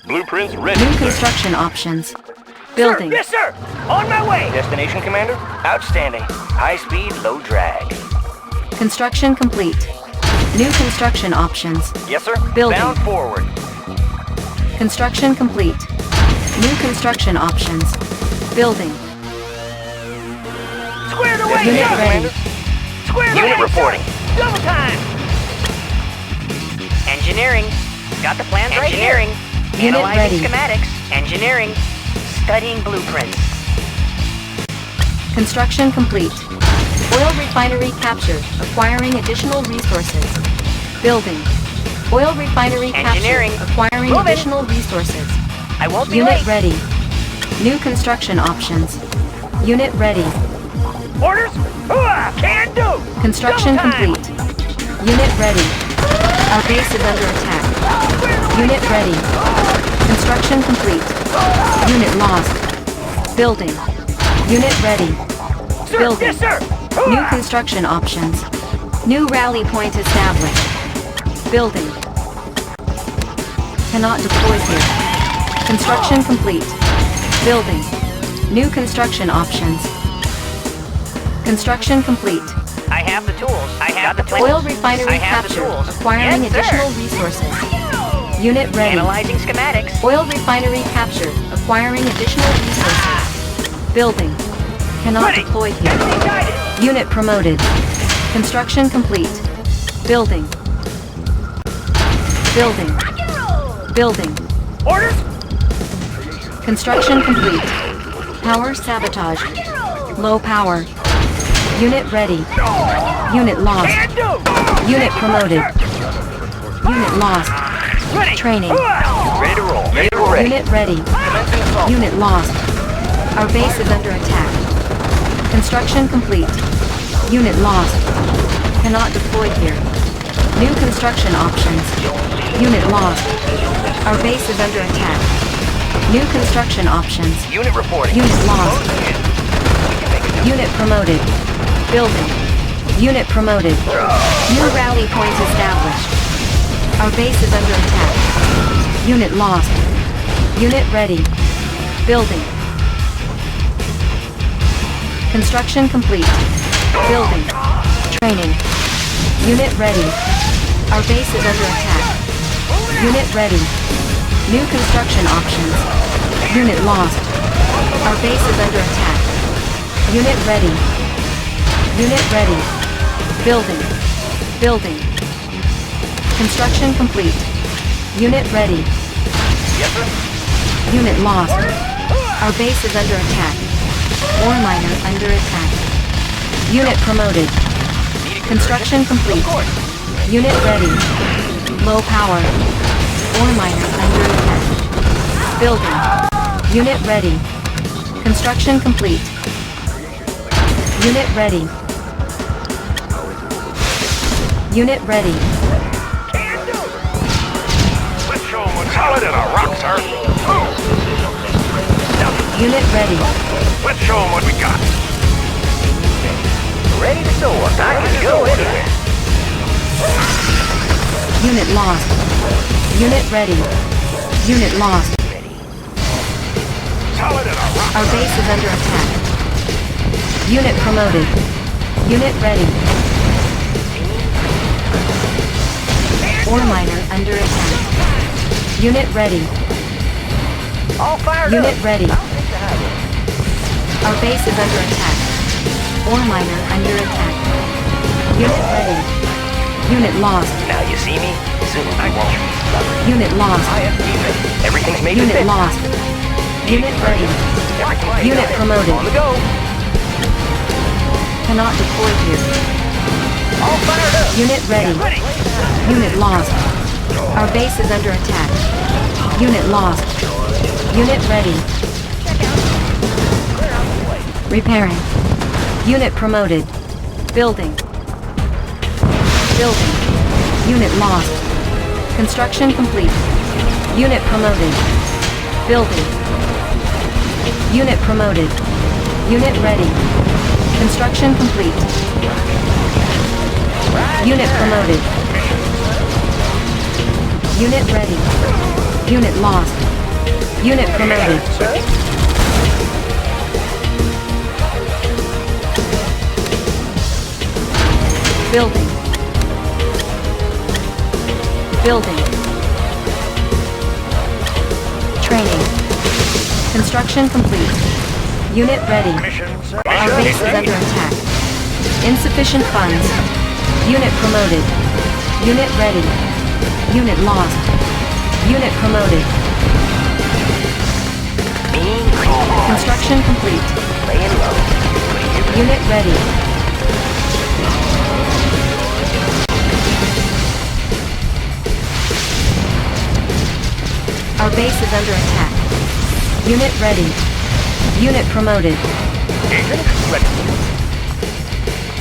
Blueprints ready, New sir. construction options. Building. Sir, yes, sir. On my way. Destination, Commander? Outstanding. High speed, low drag. Construction complete. New construction options. Yes, sir. Building. Bound forward. Construction complete. New construction options. Building. Squared away, Unit sir. ready. Squared Unit away, reporting. Sir. Double time. Engineering. Got the plans right here. Unit Analyzing ready. schematics. Engineering. Studying blueprints. Construction complete. Oil refinery captured. Acquiring additional resources. Building. Oil refinery Engineering. captured. Acquiring Moving. additional resources. I won't be Unit late. ready. New construction options. Unit ready. Orders? Hooah! Can do. Construction Double time. complete. Unit ready. Our base is under attack. Unit ready. Construction complete. Unit lost. Building. Unit ready. Sir, Building. yes, sir. New Hooah! construction options. New rally point established. Building. Cannot deploy here. Construction complete. Building. New construction options. Construction complete. I have the tools. I have the plans. Oil refinery I have the captured. tools. Acquiring Yes, sir. additional resources. Unit ready. Analyzing schematics. Oil refinery captured. Acquiring additional resources. Building. Cannot Ready. deploy here. Enemy guided. Unit promoted. Construction complete. Building. Building. Building. Orders? Construction complete. Power sabotage. Low power. Unit ready. Unit lost. Can do. Unit promoted. Unit lost. Ready. Training. Hooah! Ready to roll. Vehicle ready. Unit ready. Commencing assault. Unit lost. Our base is under attack. Construction complete. Unit lost. Cannot deploy here. New construction options. Unit lost. Our base is under attack. New construction options. Unit reporting. Unit lost. Unit promoted. Building. Unit promoted. New rally point established. Our base is under attack. Unit lost. Unit ready. Building. Construction complete. Building. Training. Unit ready. Our base is under attack. Unit ready. New construction options. Unit lost. Our base is under attack. Unit ready. Unit ready. Building. Building. Construction complete. Unit ready. Yes, sir. Unit lost. Our base is under attack. Ore miner under attack. Unit promoted. Construction complete. Unit ready. Low power. Ore miner under attack. Building. Unit ready. Construction complete. Unit ready. Unit ready. Let's show them what's solid in a rock, sir. Unit ready. Let's show them what we got. Ready to soar. I can go anywhere. Unit lost. Unit ready. Unit lost. Solid in a rock. Our base is under attack. Unit promoted. Unit ready. Ore miner under attack. Unit ready. All fired Unit up. ready. Our base is under attack. Ore miner under attack. Unit ready. Unit lost. Now you see me? Soon I won't. Unit lost. IFT ready. Everything's made to Unit fit. lost. Unit ready. Unit promoted. On the go. Cannot deploy here. All fired up. Unit ready. Unit lost. Our base is under attack. Unit lost. Unit ready. Repairing. Unit promoted. Building. Building. Unit lost. Construction complete. Unit promoted. Building. Unit promoted. Unit ready. Construction complete. Unit promoted. Unit ready. Unit lost. Unit promoted. Building. Building. Training. Construction complete. Unit ready. Mission, sir. Our base is under attack. Insufficient funds. Unit promoted. Unit ready. Unit lost. Unit promoted. Being green. Construction complete. Laying low. Unit ready. Our base is under attack. Unit ready. Unit promoted. Agent ready.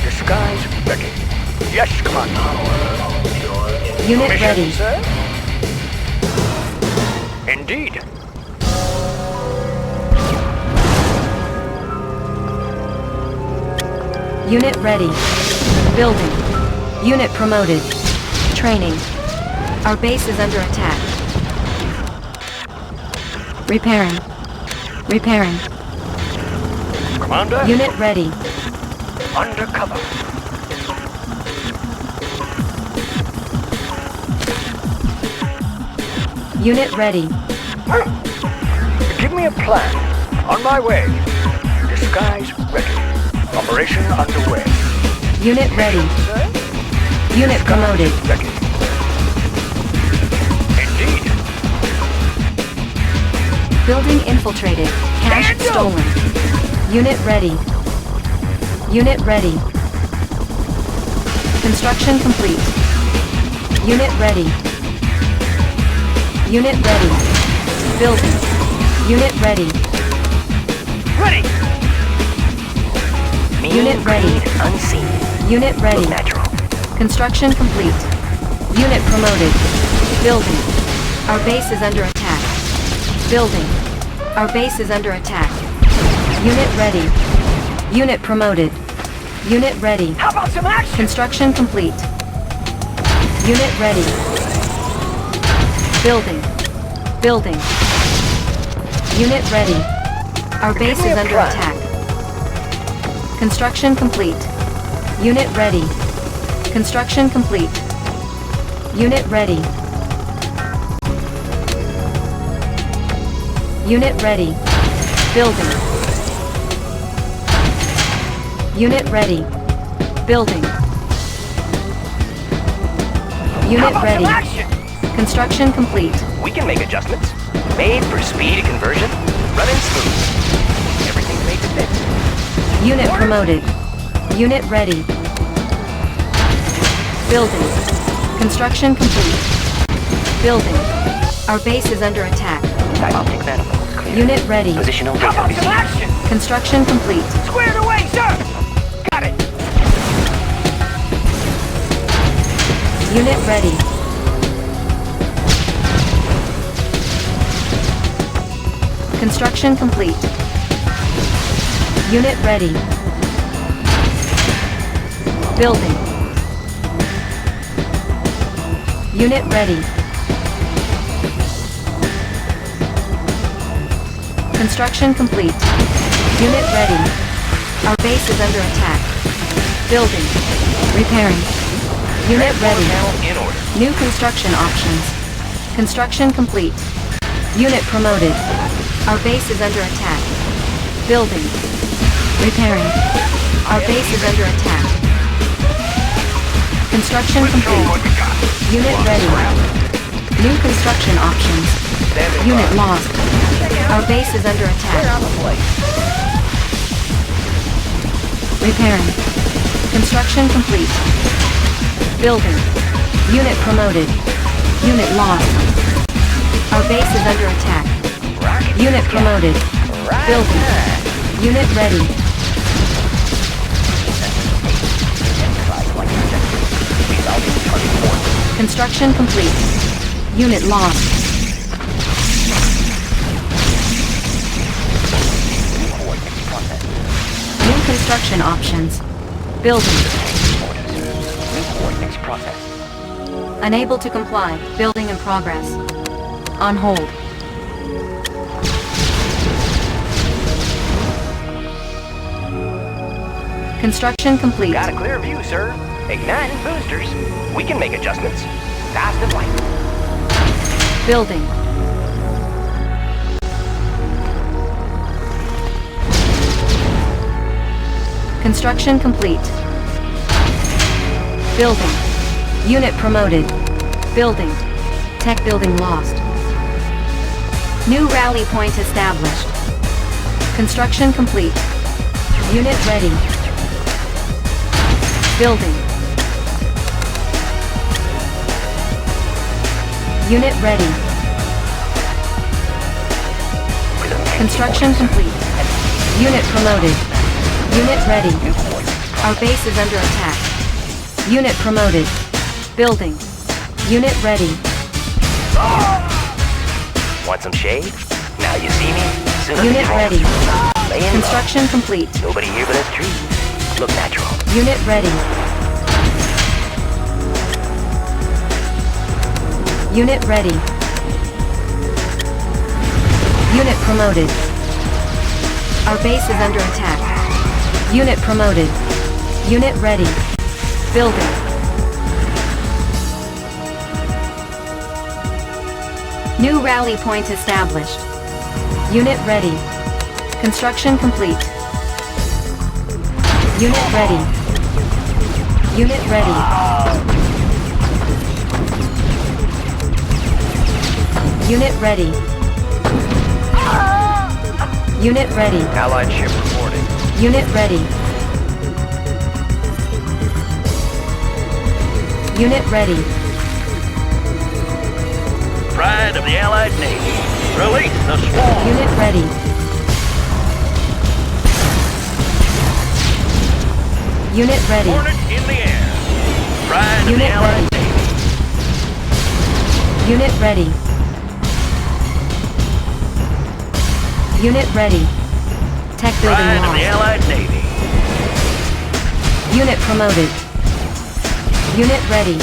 Disguise ready. Yes, Commander. Unit Mission, ready. sir. Indeed. Unit ready. Building. Unit promoted. Training. Our base is under attack. Repairing. Repairing. Commander. Unit ready. Undercover. Unit ready. Give me a plan. On my way. Disguise ready. Operation underway. Unit ready. Sir? Unit promoted. Ready. Indeed. Building infiltrated. Cash Stand up! stolen. Unit ready. Unit ready. Construction complete. Unit ready. Unit ready. Building. Unit ready. Ready. Mean Unit ready. green, unseen. Unit ready. Look natural. Construction complete. Unit promoted. Building. Our base is under attack. Building. Our base is under attack. Unit ready. Unit promoted. Unit ready. How about some action? Construction complete. Unit ready. Building. Building. Unit ready. Our base Give me is a under plan. attack. Construction complete. Unit ready. Construction complete. Unit ready. Unit ready. Building. Unit ready. Building. Unit How about ready. some action? Construction complete. We can make adjustments. Made for speed conversion. Running smooth. Everything's made to fit. Unit promoted. Unit ready. Building. Construction complete. Building. Our base is under attack. Optic manifold clear. Unit ready. Positional How data about some received. action? Construction complete. Squared away, sir. Got it. Unit ready. Construction complete. Unit ready. Building. Unit ready. Construction complete. Unit ready. Our base is under attack. Building. Repairing. Unit ready. Now in order. New construction options. Construction complete. Unit promoted. Our base is under attack. Building. Repairing. Our base is under attack. Construction Let's show 'em what complete. we got. Unit ready. New construction options. Standing Unit by. lost. Our base is under We're attack. on the place. Repairing. Construction complete. Building. Unit promoted. Unit lost. Our base is under attack. Rocket Unit promoted. right Building. there. Unit ready. Resolving target force. Construction complete. Unit lost. Coordinates process. New construction options. Building. Orders. New coordinates process. Unable to comply. Building in progress. On hold. Construction complete. Got a clear view, sir. Igniting boosters. We can make adjustments. Fast as light. Building. Construction complete. Building. Unit promoted. Building. Tech building lost. New rally point established. Construction complete. Unit ready. Building. Unit ready. Construction complete. Unit promoted. Unit ready. Our base is under attack. Unit promoted. Building. Unit ready. Want some shade? Now you see me? Soon as Unit it's ready. laying low. Construction complete. Nobody here but us trees. Look natural. Unit ready. Unit ready. Unit promoted. Our base is under attack. Unit promoted. Unit ready. Building. New rally point established. Unit ready. Construction complete. Unit ready. Unit ready. Unit ready. Unit ready. Allied ship reporting. Unit ready. Unit ready. Pride of the Allied Navy. Release the swarm. Unit ready. Unit ready. Hornet in the air. Pride of the Unit Allied ready. Navy. Unit ready. Unit ready. Tech building Pride of the lost. Allied Navy. Unit promoted. Unit ready.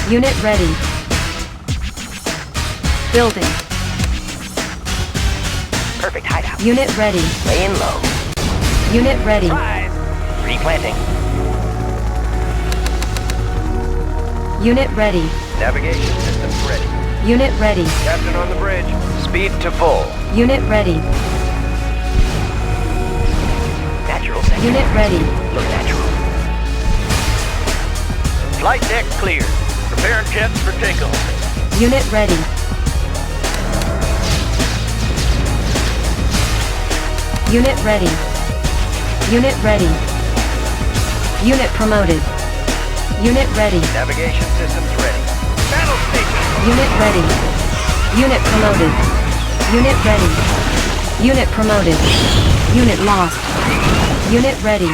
Unit ready. Building. Perfect hideout. Unit ready. Laying low. Unit ready. Rise. Replanting. Unit ready. Navigation systems ready. Unit ready. Captain on the bridge. Speed to full. Unit ready. Natural sector. Unit ready. Look natural. Flight deck clear. Preparing jets for takeoff. Unit ready. Unit ready. Unit ready. Unit promoted. Unit ready. Navigation systems ready. Battle station. Unit ready. Unit promoted. Unit ready. Unit promoted. Unit lost. Unit ready.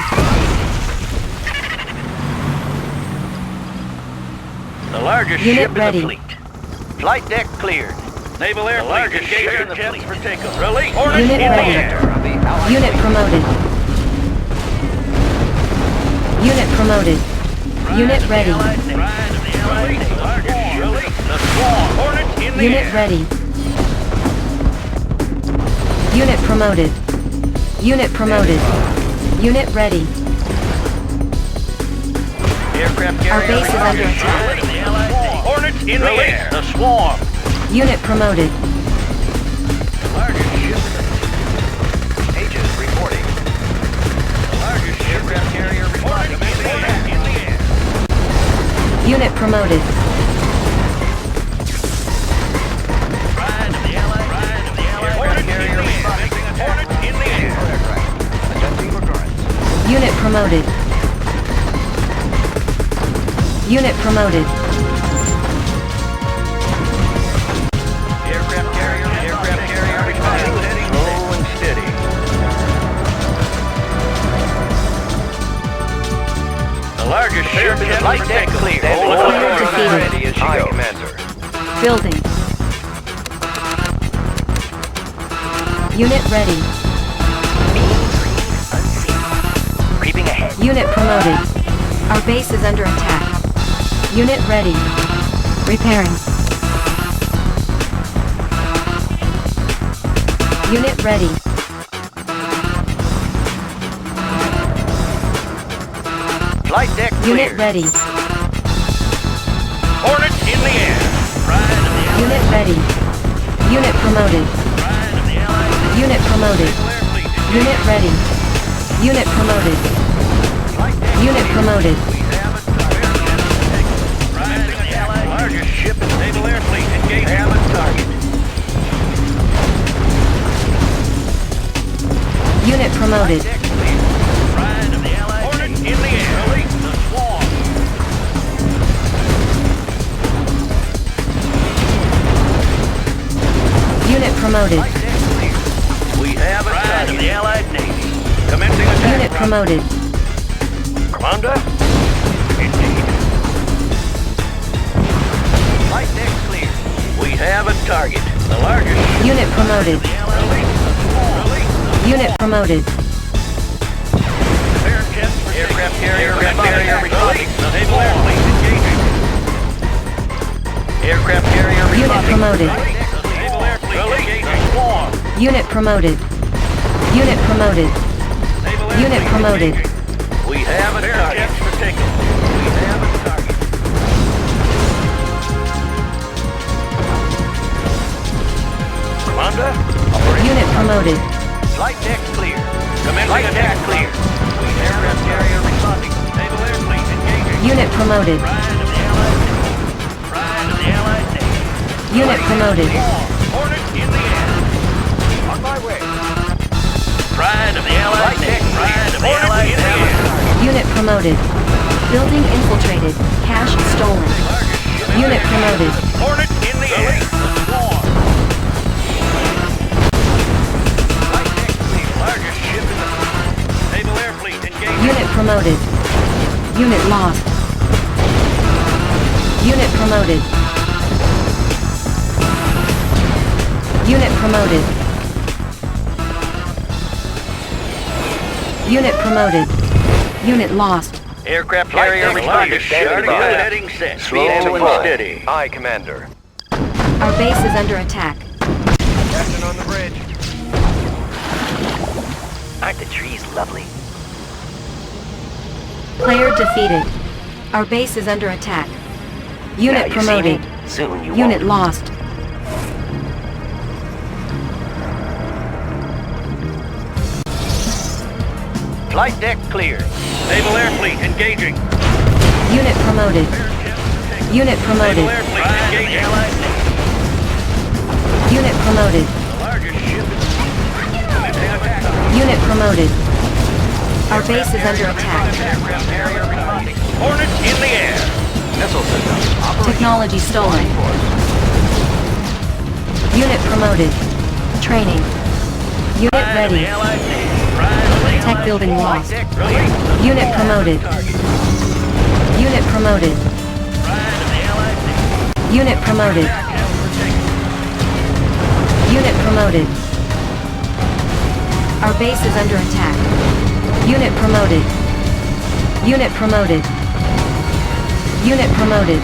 The largest Unit ship ready. in the fleet. Flight deck cleared. Naval Air Fleet engaging jets for takeoff. Release. Hornet Unit in ready. the air. Of the Allied Unit fleet. promoted. Unit promoted. Unit ready. Pride of the Allied Navy. Largest ship. Release the swarm. Hornet in the Unit air. ready. Unit promoted. Unit promoted. Unit ready. Aircraft Our carrier. base is under Largest attack. ship in the Allied Navy. Hornet in the air. The swarm. Unit promoted. Largest ship. Agent reporting. Largest aircraft carrier responding. Hornet in the air. Unit promoted. Pride of the Allied. Pride of the Allied. Hornet in the air. Hornet in the air. Adjusting for current. Unit promoted. Unit promoted. Aircraft carrier responding. Slow and steady. The largest ship in the Flight deck clear. Player defeated. Ready as she Aye, goes. Commander. Building. Unit ready. Creeping ahead. Unit promoted. Our base is under attack. Unit ready. Repairing. Unit ready. Flight deck Unit cleared. ready. Hornet in the air. Pride of the Allied. Unit ready. Unit promoted. Pride of the Allied. Unit promoted. Naval Air Fleet engaging. Unit ready. Unit promoted. Flight deck Unit cleared. promoted. We have a target. Pride of the Allied. Largest ship in Naval Air Fleet engaging. Have a target. Unit promoted. Deck cleared. Pride of the Allied. Hornet in the air. Release the swarm. Unit promoted. Flight deck cleared. We have a target. Of the Allied Navy. Commencing attack. Unit promoted. Commander? Indeed. Flight deck clear. We have a target. The largest. Unit promoted. The Allied. Release the swarm. Release the Unit promoted. Fair chest for aircraft carrier. Responding. The Naval Air Fleet engaging. Aircraft carrier Unit responding. promoted. The Naval Air Fleet engaging. The swarm. Unit promoted. Unit promoted. Naval Air Unit Fleet promoted. engaging. We have a target. For takeoff. We have a target. Commander? Operating. Unit promoted. Flight deck clear. Commencing attack clear. We aircraft carrier responding. Naval Air Fleet engaging. Unit promoted. Pride of the Allied Navy. Pride of the Allied Navy. Unit promoted. Hornet in the air. On my way. Pride of the Allied Navy. Pride of the Allied Navy. Unit promoted. Building infiltrated. Cash stolen. Unit promoted. Hornet in the air. Swarm. Flight deck clear. Largest ship in the fleet. Naval Air Fleet engaging. Unit promoted. Unit lost. Unit promoted. Unit promoted. Unit promoted. Unit lost. Aircraft carrier responding. Standing by. Heading set. Slow Slow and and steady. Aye, Commander. Our base is under attack. Captain on the bridge. Aren't the trees lovely? Player defeated. Our base is under attack. Now Unit you promoted. see me, soon you Unit won't. lost. Flight deck cleared. Naval Air Fleet engaging. Unit promoted. Unit promoted. Naval Air Fleet engaging. Unit promoted. The largest ship in commencing attack. Unit promoted. Our base is under attack. Aircraft carrier responding. Hornet in the air. Missile system. Technology stolen. Unit promoted. Training. Unit Pride of the ready. Allied Navy. Pride of the Tech Allied building Navy. lost. Flight deck cleared. Unit promoted. Unit promoted. Pride of the Allied Navy. Unit promoted. Unit promoted. Our base is under attack. Unit promoted. Unit promoted. Unit promoted.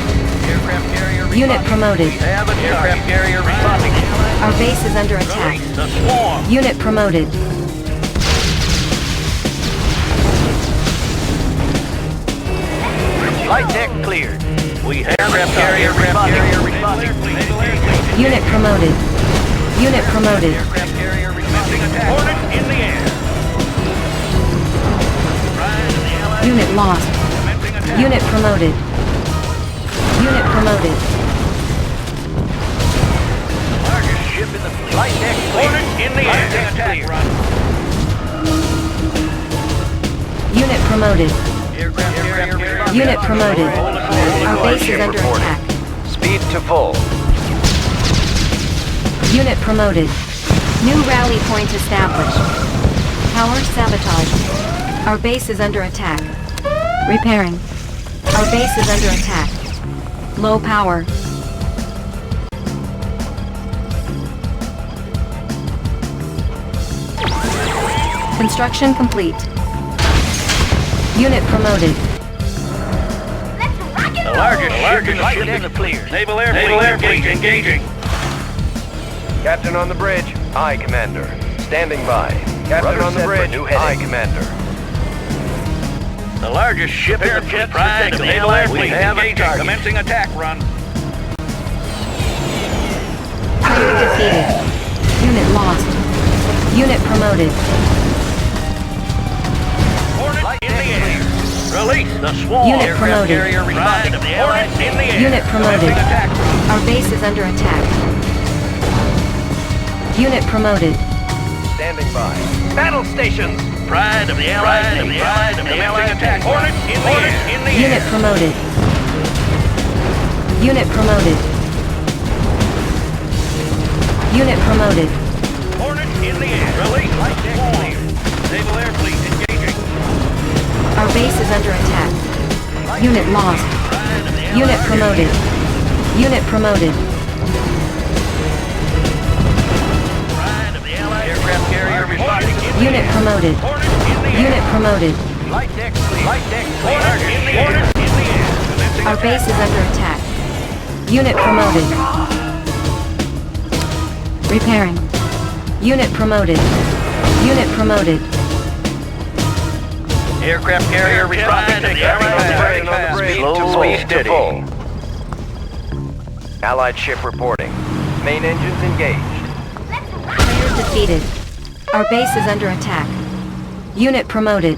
Aircraft carrier Unit responding. promoted. We have an aircraft carrier responding. Our base is under attack. Release the swarm. Unit promoted. Flight deck cleared. We have aircraft carrier responding. Unit promoted. Unit promoted. Aircraft carrier responding. Hornet in the air. Pride of the Allied Unit lost. commencing attack. Unit promoted. Unit promoted. Largest ship in the fleet. Flight deck cleared. Hornet in the air. Attack run. Unit promoted. Aircraft carrier responding. Unit promoted. Our base is under attack. Speed to full. Unit promoted. New rally point established. Power sabotage. Our base is under attack. Repairing. Our base is under attack. Low power. Construction complete. Unit promoted. The Largest ship in the clear. Naval air fleet engaging. Captain on the bridge. Aye, Commander. Standing by. Captain on the bridge. Aye, Commander. The largest ship in the fleet. Pride of the naval air fleet engaging. Commencing attack run. Player defeated. Unit lost. Unit promoted. Hornet in the air. Release the swarm. Unit promoted. Carrier responding. Hornet in the air. Unit promoted. Commencing attack run. Our base is under attack. Unit promoted. Standing by. Battle stations. Pride of the Allied fleet. Pride of the Allied attack. Hornet in the air. In the Unit air. promoted. Unit promoted. Unit promoted. Hornet in the air. Release light deck clear. Naval air fleet engaging. Our base is under attack. Unit lost. Pride of the Unit Allied promoted. Unit promoted. Pride of the Allied aircraft carrier responding. Unit promoted. Hornet in the air. Unit promoted. Light deck clear. Light deck clear. Hornet in the air. Hornet in the air. Commencing Our base attack. is under attack. Unit promoted. Repairing. Unit promoted. Unit promoted. Aircraft carrier responding to the Captain on the bridge. Slowly To steady. full. Allied ship reporting. Main engines engaged. Player defeated. Our base is under attack. Unit promoted.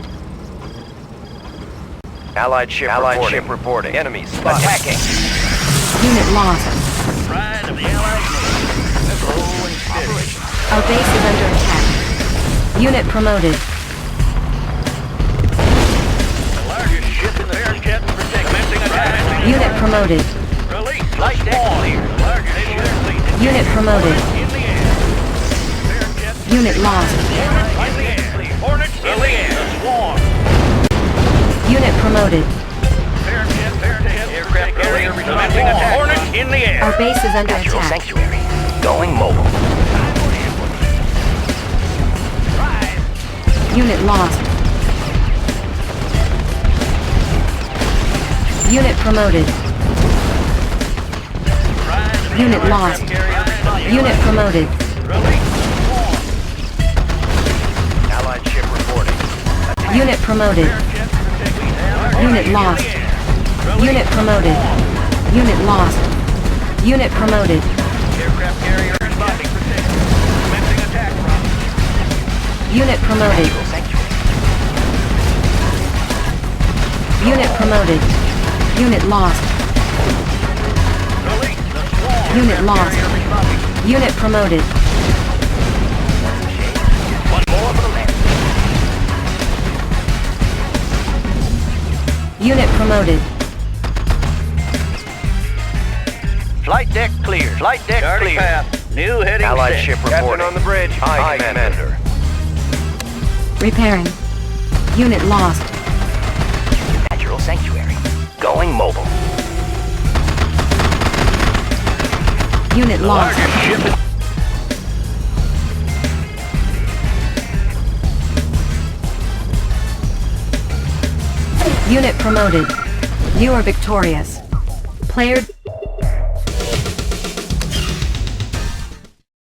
Allied ship reporting. Enemies spotted. Attacking. Unit lost. Pride of the Allied fleet. Slow and steady. Our base is under attack. Unit promoted. The largest ship in the air jet commencing attack. Unit promoted. Release light deck clear. The largest naval air fleet Unit promoted. in the air. Air jet Unit lost. in the air. Hornet in the air. The swarm. Unit promoted. Aircraft carrier commencing attack. Hornet in the air. Our base is under Natural attack. sanctuary. Going mobile. Unit lost. Unit promoted. Unit lost. Unit promoted. Allied ship reporting. Unit promoted. Unit lost. Unit promoted. Unit lost. Unit promoted. Aircraft carrier responding. Commencing attack run. Unit promoted. Natural sanctuary. Unit promoted. Unit lost. Release the swarm. Unit lost. Unit promoted. One more for the left. Unit promoted. Flight deck clear. Flight deck clear. Path. New heading Allied set. ship reporting. Captain on the bridge. Aye, Commander. Repairing. Unit lost. Natural sanctuary. Going mobile. Unit lost. Largest ship in Unit promoted. You are victorious. Player